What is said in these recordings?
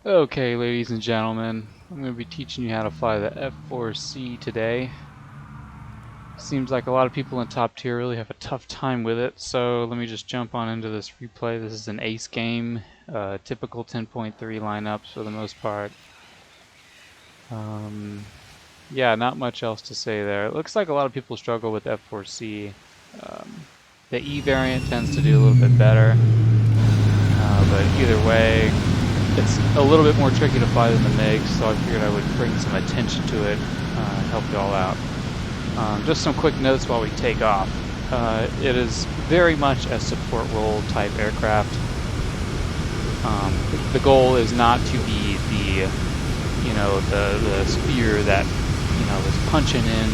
Okay, ladies and gentlemen, I'm going to be teaching you how to fly the F-4C today. Seems like a lot of people in top tier really have a tough time with it, so let me just jump on into this replay. This is an ace game, typical 10.3 lineups for the most part. Yeah, not much else to say there. It looks like a lot of people struggle with F-4C. The E variant tends to do a little bit better, but either way, it's a little bit more tricky to fly than the MiG, so I figured I would bring some attention to it, help you all out. Just some quick notes while we take off. It is very much a support role type aircraft. The goal is not to be the spear that is punching in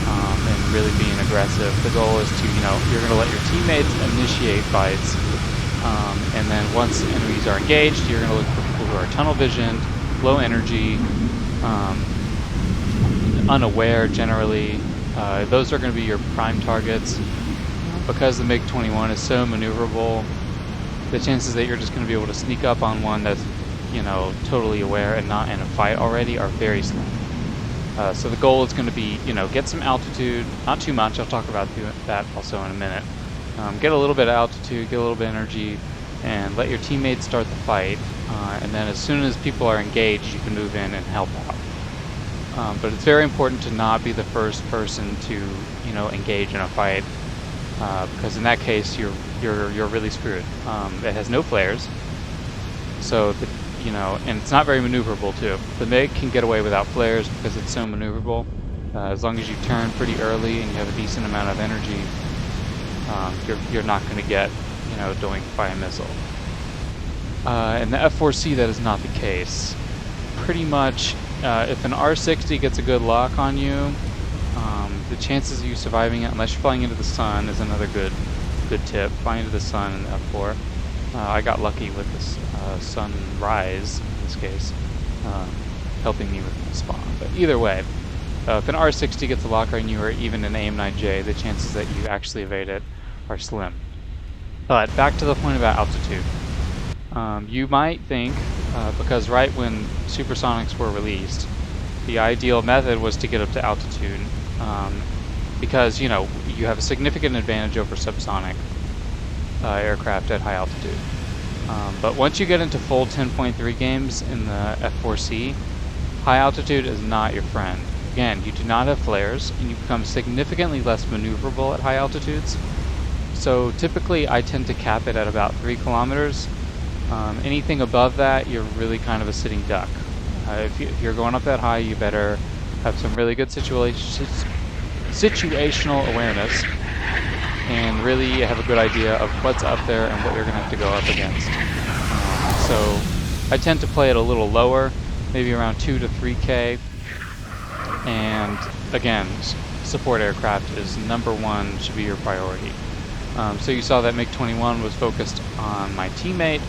and really being aggressive. The goal is to you're going to let your teammates initiate fights. And then once enemies are engaged, you're going to look for people who are tunnel visioned, low energy, unaware generally. Those are going to be your prime targets. Because the MiG-21 is so maneuverable, the chances that you're just going to be able to sneak up on one that's totally aware and not in a fight already are very slim. So the goal is going to be get some altitude, not too much. I'll talk about that also in a minute. Get a little bit of altitude, get a little bit of energy, and let your teammates start the fight. And then as soon as people are engaged, you can move in and help out. But it's very important to not be the first person to engage in a fight, because in that case you're really screwed. It has no flares, so and it's not very maneuverable too. The MiG can get away without flares because it's so maneuverable. As long as you turn pretty early and you have a decent amount of energy, you're not going to get doinked by a missile. And the F-4C, that is not the case. Pretty much, if an R-60 gets a good lock on you, the chances of you surviving it, unless you're flying into the sun, is another good tip. Flying into the sun in the F-4. I got lucky with this sunrise in this case, helping me with my spawn. But either way, if an R-60 gets a lock on you, or even an AIM-9J, the chances that you actually evade it are slim. But back to the point about altitude. You might think, because right when supersonics were released, the ideal method was to get up to altitude, because you have a significant advantage over subsonic aircraft at high altitude. But once you get into full 10.3 games in the F-4C, high altitude is not your friend. Again, you do not have flares, and you become significantly less maneuverable at high altitudes. So typically I tend to cap it at about 3 kilometers. Anything above that, you're really kind of a sitting duck. If you're going up that high, you better have some really good situational awareness and really have a good idea of what's up there and what you're going to have to go up against. So I tend to play it a little lower, maybe around 2 to 3K. And again, support aircraft is #1, should be your priority. So you saw that MiG-21 was focused on my teammate,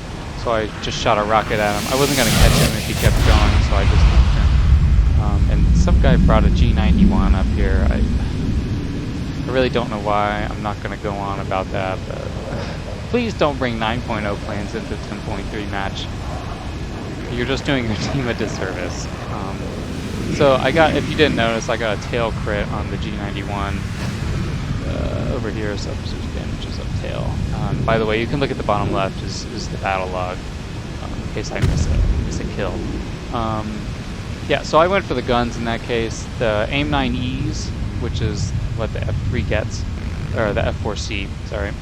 so I just shot a rocket at him. I wasn't going to catch him if he kept going, so I just left him. And some guy brought a G91 up here. I really don't know why. I'm not going to go on about that, but please don't bring 9.0 planes into the 10.3 match. You're just doing your team a disservice. So if you didn't notice, I got a tail crit on the G91 over here, substitute damages of tail. By the way, you can look at the bottom left is the battle log, in case I miss a kill. Yeah, so I went for the guns in that case. The AIM-9Es, which is what the F3 gets, or the F-4C, sorry.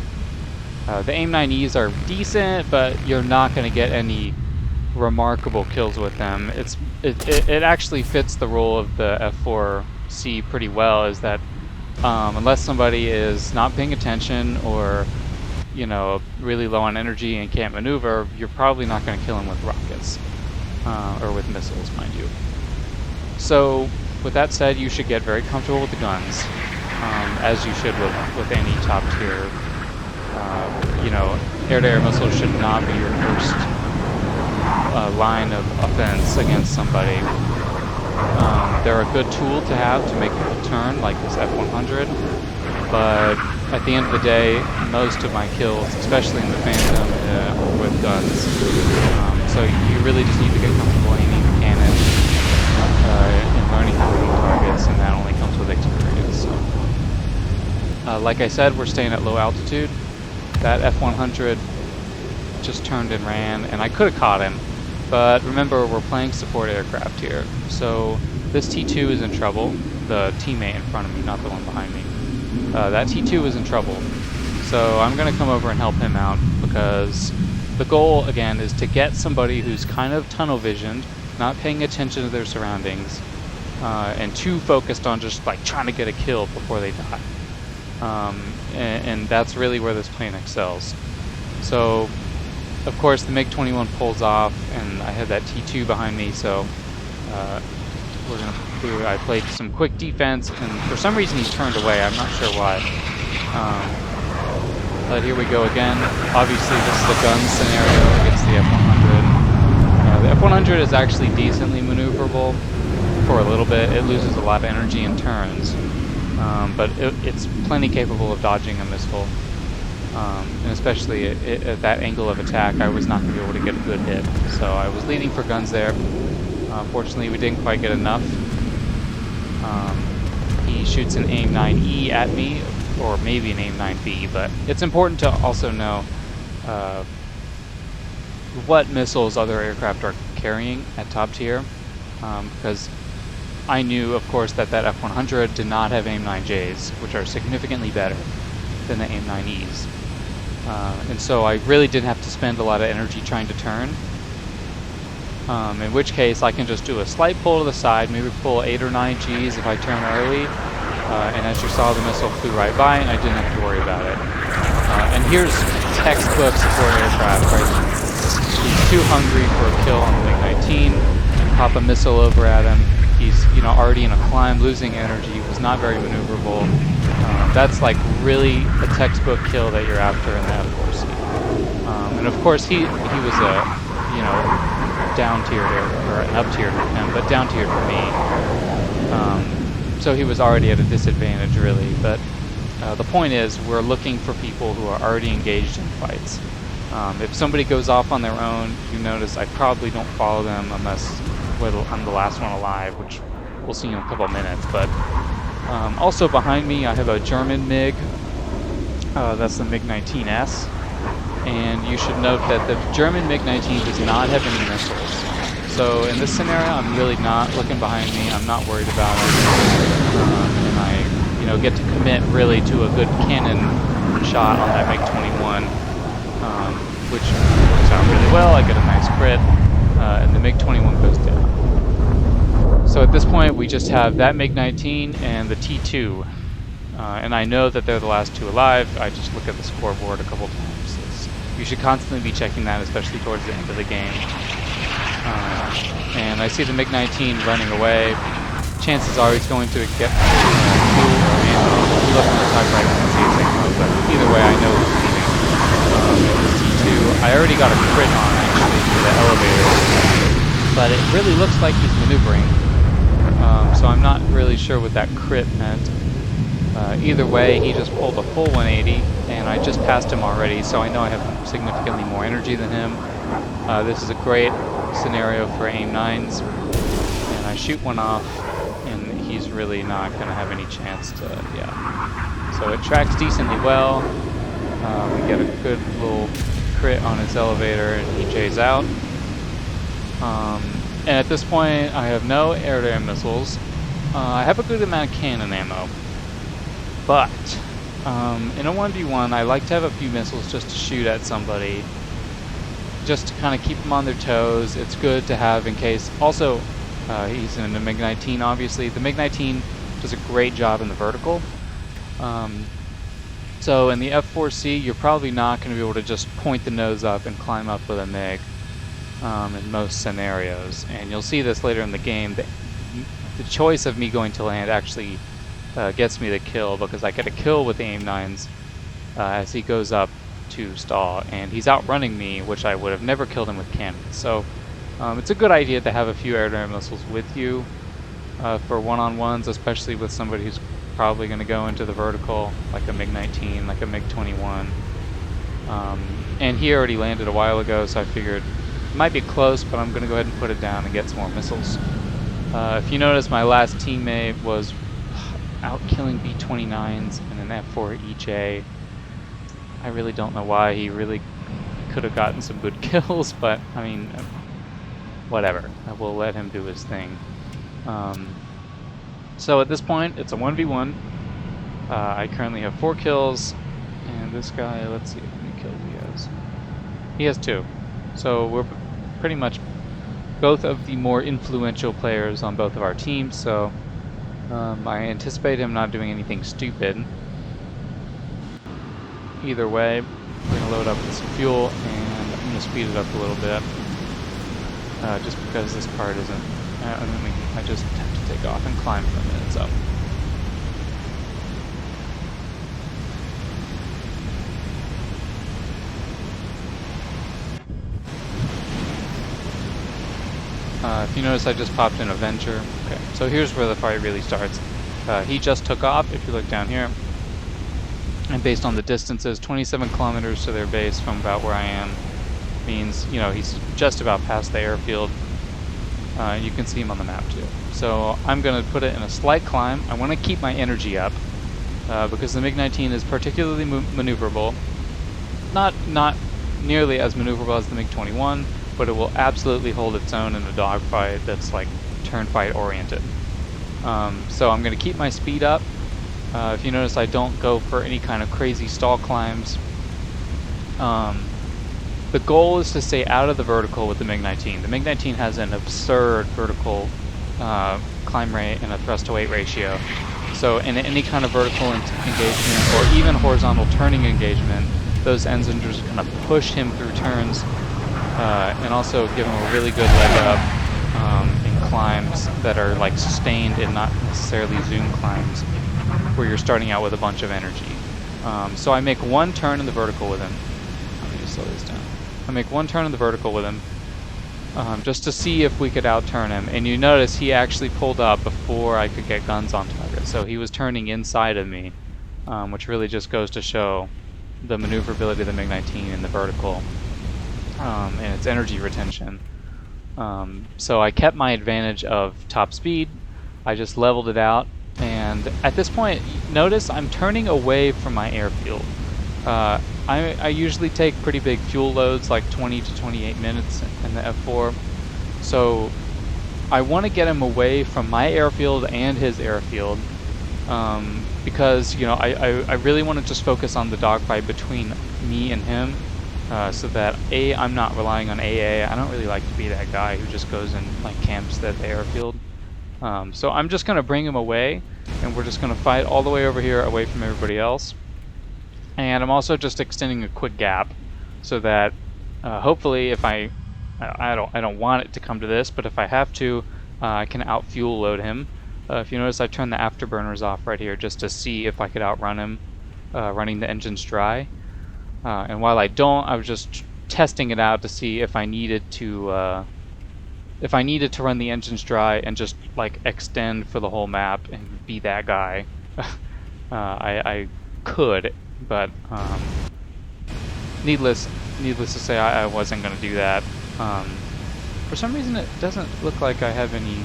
The AIM-9Es are decent, but you're not going to get any remarkable kills with them. It actually fits the role of the F-4C pretty well, is that unless somebody is not paying attention or really low on energy and can't maneuver, you're probably not going to kill them with rockets or with missiles, mind you. So with that said, you should get very comfortable with the guns, as you should with any top tier. Air-to-air missiles should not be your first line of offense against somebody. They're a good tool to have to make people turn, like this F-100, but at the end of the day, most of my kills, especially in the Phantom, were with guns. So you really just need to get comfortable aiming the cannon and learning how to aim targets, and that only comes with experience. So, like I said, we're staying at low altitude. That F-100 just turned and ran, and I could have caught him, but remember, we're playing support aircraft here. So this T-2 is in trouble. The teammate in front of me, not the one behind me. That T-2 is in trouble. So I'm going to come over and help him out, because the goal, again, is to get somebody who's kind of tunnel visioned, not paying attention to their surroundings, and too focused on just like trying to get a kill before they die. And that's really where this plane excels. So, of course, the MiG-21 pulls off, and I had that T-2 behind me, so I played some quick defense, and for some reason he turned away. I'm not sure why. But here we go again. Obviously, this is a gun scenario against the F-100. The F-100 is actually decently maneuverable for a little bit. It loses a lot of energy in turns, but it's plenty capable of dodging a missile. And especially at that angle of attack, I was not going to be able to get a good hit. So I was leading for guns there. Fortunately, we didn't quite get enough. He shoots an AIM-9E at me, or maybe an AIM-9B, but it's important to also know what missiles other aircraft are carrying at top tier, because I knew, of course, that F-100 did not have AIM-9Js, which are significantly better than the AIM-9Es. And so I really didn't have to spend a lot of energy trying to turn. In which case I can just do a slight pull to the side, maybe pull 8 or 9 Gs if I turn early, and as you saw, the missile flew right by and I didn't have to worry about it. And here's textbook support aircraft, right? He's too hungry for a kill on the MiG-19, pop a missile over at him. He's already in a climb, losing energy, was not very maneuverable. That's like really a textbook kill that you're after in the F-4C. And of course he was a down tiered or an up tiered for him, but down tiered for me. So he was already at a disadvantage really. But the point is, we're looking for people who are already engaged in fights. If somebody goes off on their own, you notice I probably don't follow them unless I'm the last one alive, which we'll see in a couple of minutes. But also behind me I have a German MiG, that's the MiG-19S, and you should note that the German MiG-19 does not have any missiles. So in this scenario I'm really not looking behind me, I'm not worried about it, and I get to commit really to a good cannon shot on that MiG-21, which works out really well. I get a nice crit, and the MiG-21 goes down. So at this point we just have that MiG-19 and the T-2, and I know that they're the last two alive. I just look at the scoreboard a couple times. You should constantly be checking that, especially towards the end of the game. And I see the MiG-19 running away. Chances are he's going to get fuel or ammo. If you look on the top right, you can see his ammo, but either way I know he's leaving. The T-2, I already got a crit on actually for the elevator, but it really looks like he's maneuvering. So I'm not really sure what that crit meant. Either way, he just pulled a full 180, and I just passed him already, so I know I have significantly more energy than him. This is a great scenario for AIM-9s, and I shoot one off, and he's really not going to have any chance to, So it tracks decently well. We get a good little crit on his elevator, and he J's out. And at this point, I have no air-to-air missiles. I have a good amount of cannon ammo. But in a 1v1, I like to have a few missiles just to shoot at somebody, just to kind of keep them on their toes. It's good to have in case. Also, he's in the MiG-19, obviously. The MiG-19 does a great job in the vertical. So in the F-4C, you're probably not going to be able to just point the nose up and climb up with a MiG in most scenarios. And you'll see this later in the game. The choice of me going to land actually gets me the kill, because I get a kill with the AIM-9s as he goes up to stall, and he's outrunning me, which I would have never killed him with cannons. So it's a good idea to have a few air-to-air missiles with you for one-on-ones, especially with somebody who's probably going to go into the vertical, like a MiG-19, like a MiG-21. And he already landed a while ago, so I figured might be close, but I'm going to go ahead and put it down and get some more missiles. If you notice, my last teammate was out killing B-29s and an F-4C. I really don't know why. He really could have gotten some good kills, but I mean, whatever. I will let him do his thing. So at this point, it's a 1v1. I currently have 4 kills, and this guy, let's see how many kills he has. He has 2. So we're pretty much both of the more influential players on both of our teams, so I anticipate him not doing anything stupid. Either way, we're going to load up with some fuel, and I'm going to speed it up a little bit, just because this part isn't... I just have to take off and climb for a minute, so... if you notice, I just popped in a Venture. Okay, so here's where the fight really starts. He just took off, if you look down here. And based on the distances, 27 kilometers to their base from about where I am means, you know, he's just about past the airfield. You can see him on the map too. So I'm going to put it in a slight climb. I want to keep my energy up because the MiG-19 is particularly maneuverable. Not nearly as maneuverable as the MiG-21, but it will absolutely hold its own in a dogfight that's like turn fight oriented. So I'm going to keep my speed up. If you notice, I don't go for any kind of crazy stall climbs. The goal is to stay out of the vertical with the MiG-19. The MiG-19 has an absurd vertical climb rate and a thrust to weight ratio. So in any kind of vertical engagement or even horizontal turning engagement, those engines are going to push him through turns and also give him a really good leg up in climbs that are like sustained and not necessarily zoom climbs where you're starting out with a bunch of energy. So I make one turn in the vertical with him. Let me just slow this down. I make one turn in the vertical with him just to see if we could outturn him. And you notice he actually pulled up before I could get guns on target. So he was turning inside of me, which really just goes to show the maneuverability of the MiG-19 in the vertical and its energy retention. So I kept my advantage of top speed. I just leveled it out. And at this point, notice I'm turning away from my airfield. I usually take pretty big fuel loads, like 20 to 28 minutes in the F4. So I want to get him away from my airfield and his airfield because, you know, I really want to just focus on the dogfight between me and him so that A, I'm not relying on AA. I don't really like to be that guy who just goes and like camps at the airfield. So I'm just going to bring him away, and we're just going to fight all the way over here away from everybody else. And I'm also just extending a quick gap so that hopefully if I don't want it to come to this, but if I have to, I can out-fuel load him. If you notice, I turned the afterburners off right here just to see if I could outrun him running the engines dry. And while I don't, I was just testing it out to see if I needed to run the engines dry and just like extend for the whole map and be that guy. I could, but needless to say, I wasn't going to do that. For some reason, it doesn't look like I have any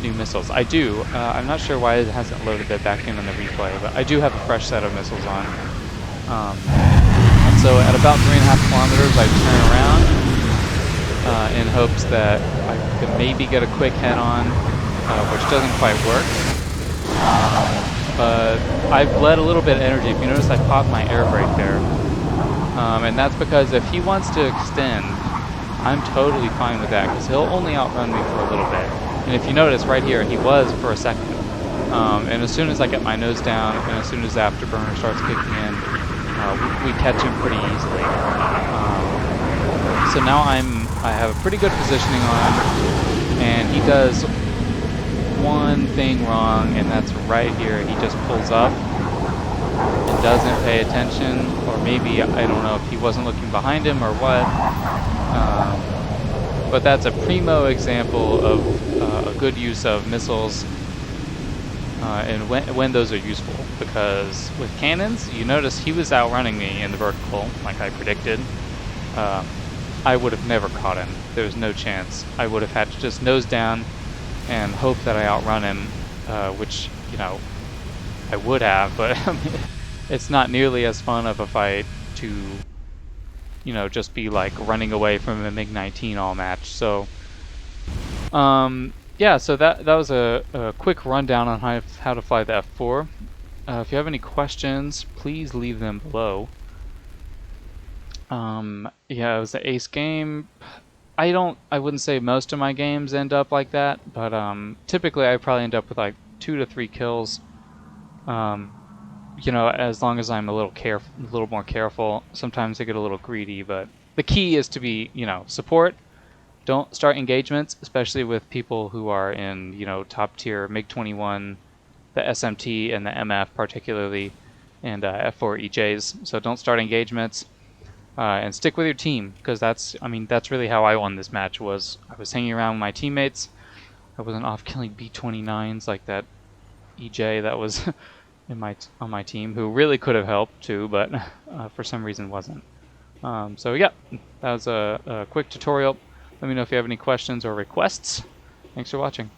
new missiles. I do. I'm not sure why it hasn't loaded that back in the replay, but I do have a fresh set of missiles on. And so at about 3.5 kilometers, I turn around in hopes that I could maybe get a quick head on, which doesn't quite work. But I've bled a little bit of energy. If you notice, I popped my air brake there. And that's because if he wants to extend, I'm totally fine with that, because he'll only outrun me for a little bit. And if you notice right here, he was for a second. And as soon as I get my nose down, and as soon as the afterburner starts kicking in, we catch him pretty easily. So now I have a pretty good positioning on him, and he does one thing wrong, and that's right here. He just pulls up and doesn't pay attention, or maybe, I don't know if he wasn't looking behind him or what. But that's a primo example of a good use of missiles and when those are useful, because with cannons, you notice he was outrunning me in the vertical like I predicted. I would have never caught him. There was no chance. I would have had to just nose down and hope that I outrun him, which, you know, I would have, but it's not nearly as fun of a fight to, you know, just be like running away from a MiG-19 all match. So, yeah, so that was a quick rundown on how to fly the F-4. If you have any questions, please leave them below. Yeah, it was an ace game. I wouldn't say most of my games end up like that, but typically I probably end up with like 2 to 3 kills. You know, as long as I'm a little more careful. Sometimes I get a little greedy, but the key is to be, you know, support. Don't start engagements, especially with people who are in, you know, top tier MiG-21, the SMT and the MF particularly, and F4 EJs. So don't start engagements. And stick with your team, because that's really how I won this match. Was I was hanging around with my teammates. I wasn't off killing B-29s like that EJ that was on my team, who really could have helped too, but for some reason wasn't. So yeah, that was a quick tutorial. Let me know if you have any questions or requests. Thanks for watching.